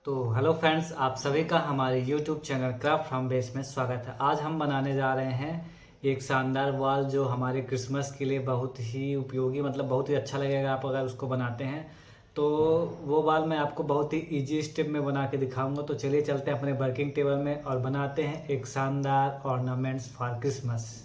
तो hello friends, आप सभी का हमारे YouTube channel craft from base में स्वागत है। आज हम बनाने जा रहे हैं एक शानदार वॉल जो हमारे क्रिसमस के लिए बहुत ही उपयोगी, मतलब बहुत ही अच्छा लगेगा आप अगर उसको बनाते हैं तो। वो वॉल मैं आपको बहुत ही इजी स्टेप में बना के दिखाऊंगा। तो चलिए चलते हैं अपने वर्किंग टेबल में और बनाते हैं एक शानदार ऑर्नामेंट्स फॉर क्रिसमस।